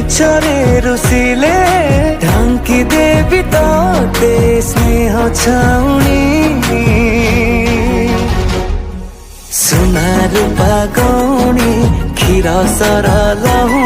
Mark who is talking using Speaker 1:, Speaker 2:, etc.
Speaker 1: मिछरे रुसिले ढांकी देवी तोते स्नेह छाउनी सुना रूपा गौणी क्षीर सर लहु